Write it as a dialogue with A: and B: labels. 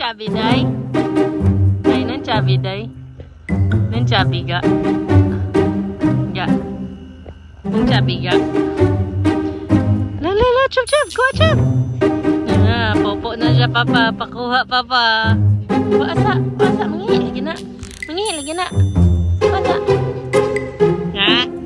A: chubby, day? Day, nan chubby, day? Nan chubby, ga? Ga? Nan chubby, ga? La, chup, chup, kuha, chup! Popo na siya, papa. Pakuha, papa. Basa, mangihi lagi na. Mangihi lagi na. Basa. Nga. La.